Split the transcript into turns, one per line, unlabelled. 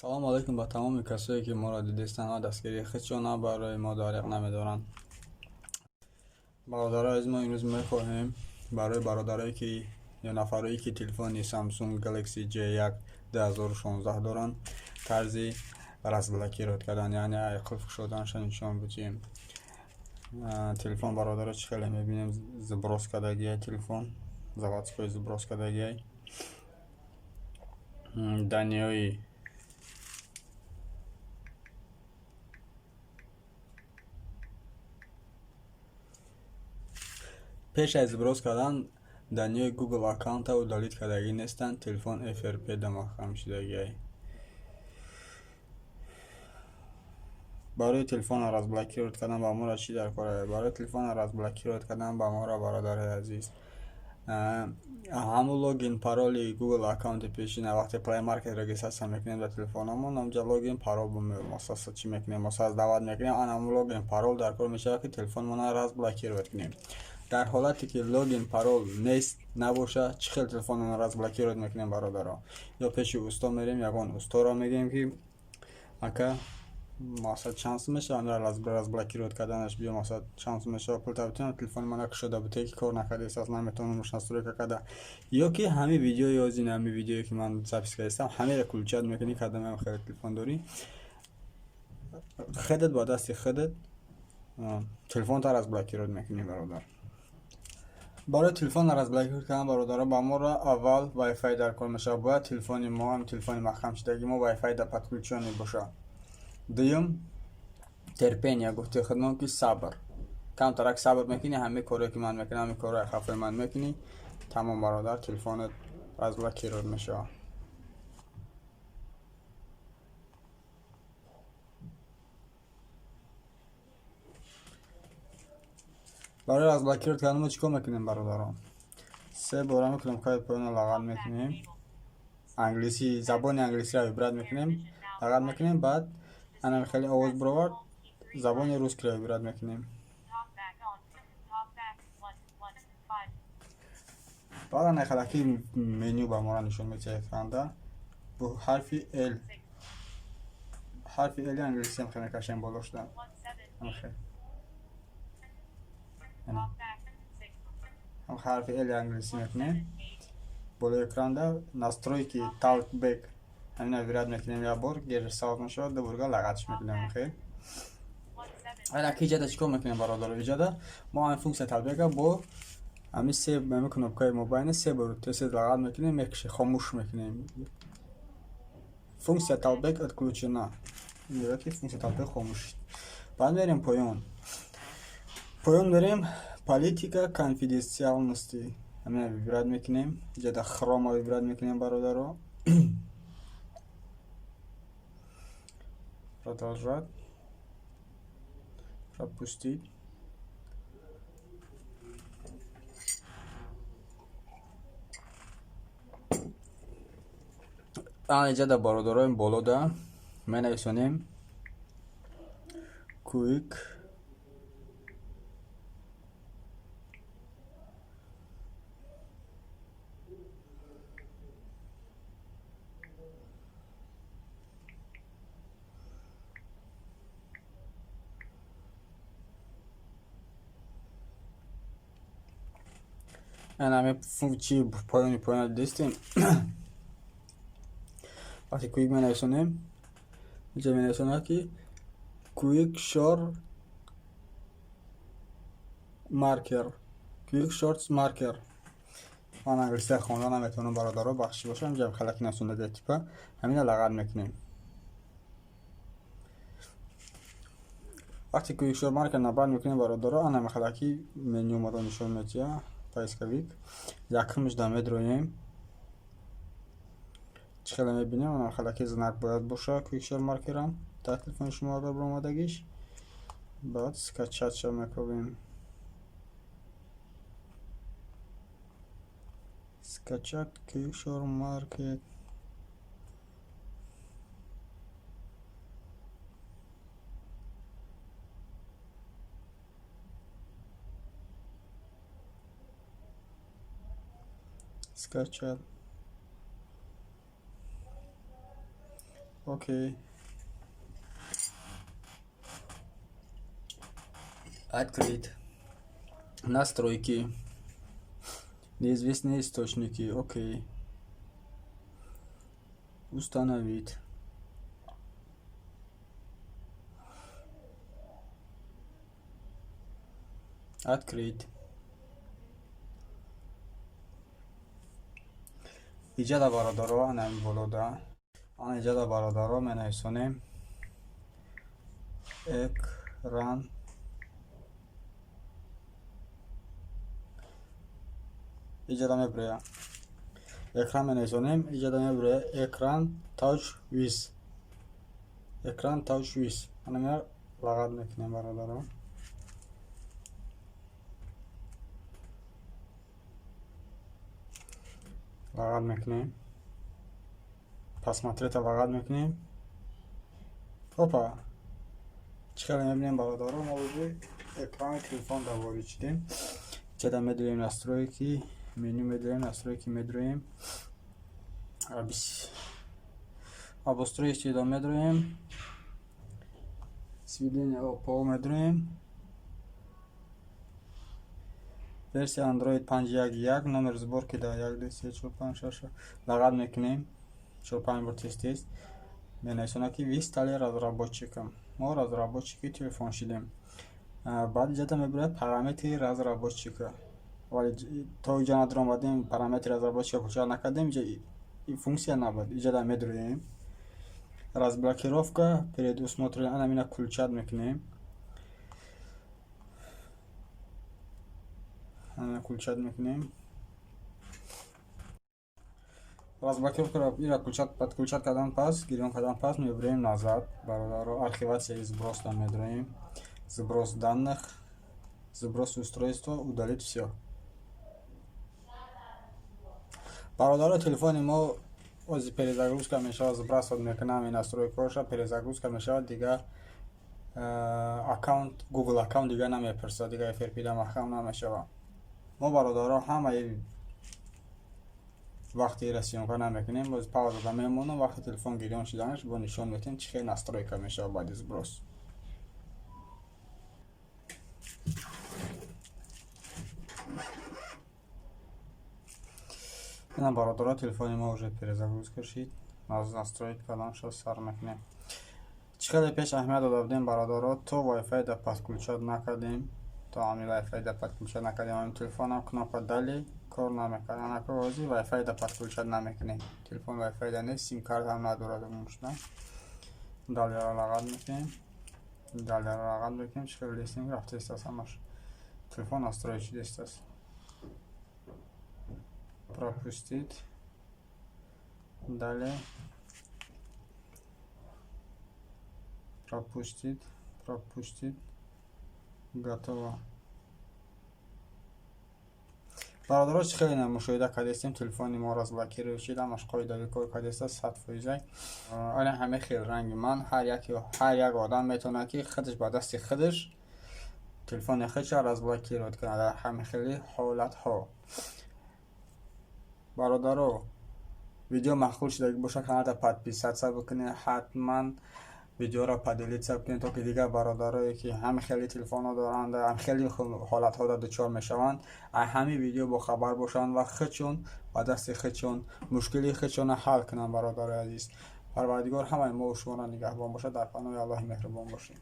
سلام علیکم با تمام کسایی که ما را دیدستن و دستگیری خودشان برای ما دریغ نمیدارن. برادرها از ما امروز میخواهیم برای برادرایی که یا نفرایی که تلفن سامسونگ گلکسی J1 2016 دارن طرزی راست بلاکیرات کردن، یعنی قفل شدنشان نشان بدیم. تلفن برادرها چه خیلی میبینیم زبروس کردگی تلفن заводской زبروس کردگی دنیای پیش از ابراز کردن دنیای گوگل اکانت و دلیت کردگی نیستن. تلفن FRP دماغم شدگی برای تلفن را از بلاکیرات کردن با ما را چی در کاره؟ برای تلفن را از بلاکیرات کردن با ما را برادر عزیز همون لوگین پارول گوگل اکانت پیشین وقتی پلی مارکت رجیستر میکنیم در تلفنمون اونجا لوگین پارول مثلا چی میکنیم مثلا دعوت میکنیم همون لوگین پارول در کار میشه که تلفنمون را از بلاکیرات کنیم. در حالتی که لوگین پارول نیست نباشه چه خیلی تلفنمون را از بلاکیرات میکنیم برادرها، یا پیش اوستا میریم یگان اوستا را میگیم که اکا مثلا چانس میشه اون را از بلاکیرات کردنش بیا مثلا چانس میشه پول تبتون تلفن من که شده بوده که کار نکرده اساس نمیتونم مشناسوری که کده یا که همه ویدیو یا از این همه ویدیویی که من ضبط کردم همه را کلچت میکنی کردم هم خیلی تلفن داری خودت با دست خودت تلفن تا از بلاکیرات میکنی برادر. برای تلفن را از بلاکیرات کردن برادرها با ما را اول وای فای در کار میشه. باید تلفن ما هم تلفن مخم شدگی ما وای فای در پتکلچانی باشه. دوم терпение گفته خودمون که صبر کم ترک صبر میکنی همه کاری که من میکنم همه کارهای خفه من میکنی تمام برادر تلفنت از بلاکیرات میشه. برای از بلاکیرات کردن ما چیکار میکنیم برادران؟ سه بار میکنیم که پایین لغت میکنیم انگلیسی زبان انگلیسی را عبارت میکنیم لغت میکنیم بعد انا خیلی آواز برآورد زبان روسی را عبارت میکنیم بعد انا خلاکی منیو با ما نشون میده اکراندا با حرف ال انگلیسی هم خیلی کشن بالاش دارم هم حرف ال انگلیسی میکنیم بالا اکراندا настройки talkback همین عبارت میکنیم یا بار گیر ساز میشه دو برگا لغتش میکنیم خیلی حالا که ایجاد چیکار میکنیم برادر ایجاد ما این فونکسیون talkback با همین سه میکنیم که موبایل سه بار تست لغت میکنیم میکشه خاموش میکنیم فункция talkback отключена میگه که فункция talkback خاموش. بعد میریم پایان بریم политика конфиденциальности همین выбирать میکنیم اینجا хрома выбирать میکنیم برادرها продолжать пропустить اینجا در برادرهای بالا دا می نویسونیم کویک این همه چی پایان دیستیم وقتی کویک می نویسونیم اینجا می نویسونه که کویک شور مارکر کویک شورتس مارکر من انگلیسی خواندن نمیتونم برادرها بخشی باشم اینجا خلک نسونده ده تیپه همین لغت میکنیم. وقتی کویک شور مارکر نبرد میکنیم برادرها انا خلکی منیو ما رو نشون میده поисковик якымш да медроем чхела мебинем ана халаки знак бояд боша квикшер маркерам дар телефони шумо агар баромадагиш баъд скачатша мекунем скачат квикшер маркет скачать окей. Открыть. Настройки. Неизвестные источники. Окей. Установить. Открыть. Иҷада бародаро анами болода. Ан иҷада бародаро менависонем экран иҷада мебурая. Экран менависонем иҷада мебурая экран touch with. Экран touch with. Анамя лағат мекунем бародаро. лағат мекунем. Посмотрета лағат мекунем. Опа. Чикара мебинем бародаро, мо уже экрани телефон ворид шудем. Иҷада медурем настройки, меню медурем, настройки медурем. Обустройки истифода медурем. Сведение пол медурем. версия Android 5.1.1 номер сборки да 1.2.3.4.5.6 лағат мекунем 4-5 бор тест менависона ки ви стали разработчикам. мо разработчики телефон шудем. баъд иҷада мебурад параметри разработчика, вале то иҷа надорем бадем параметри разработчика кӯча накардем. иҷа функсия набуд. иҷада медурем разблокировка предусмотрена. анамина кулчат мекунем. кулчат мекунем. разблокировка ира кулчат кардан пас гирён кардан пас мебурем назад бародаро. архивация сброса медурем. Сброс данных, сброс устройства, удалить все. бародаро телефони мо ози перезагрузка мешавад, сбрасот мекунам ин настройкаша перезагрузка мешавад. дига аккаунт Google аккаунт дига намепирсад, дига FRP-да маҳкам намешавад. мо бародаро ҳамаи вақти ира сиёмка намекунем. боз паузада мемонам. вақти телефон гирён шуданаш бо нишон метем чӣ хел настройка мешавад баъди сброс. ина бародаро телефони мо уже перезагрузка шид. настройка кардан шуд. сар мекунем. чӣ хеле пеш аҳамият дода будем бародаро, то Wi-Fi да подключат накардем. то ами Wi-Fi да подключат накардем. ами телефонам кнопка дали кор намекард. анако ози Wi-Fi да подключат намекунем. телефон Wi-Fi да нест, сим карт ҳам надорад. мушна далиро лағат мекунем. далиро лағат мекунем. чӣ хел дестем рафтаст ҳамаш. телефон настрой шудааст. пропустить. далее пропустить. готово. бародаро чӣ хеле мушоҳида кардастем телефони мо разблокировать шуд. ҳамаш қоидави кор кардааст 100%. ана ҳаме хел ранги ман ҳар як одам метавонад ки худаш ба дасти худаш телефони худша разблокировать кунад дар ҳаме хели ҳолатҳо. бародаро видео маъқул шуда боша каналда подписаться бикунед. ҳатман видеоро поделиться бикунед то ки дигар бародарое ки ҳами хели телефонҳо доранд, ҳами хели ҳолатҳода дучор мешаванд, ҳами видео бохабар бошанд ва худшон ба дасти худшон мушкили худшона ҳал кунанд. бародарои азиз, парвардигор ҳамаи мо шуморо нигаҳбон бошад. дар паноҳи Аллоҳи меҳрубон бошед.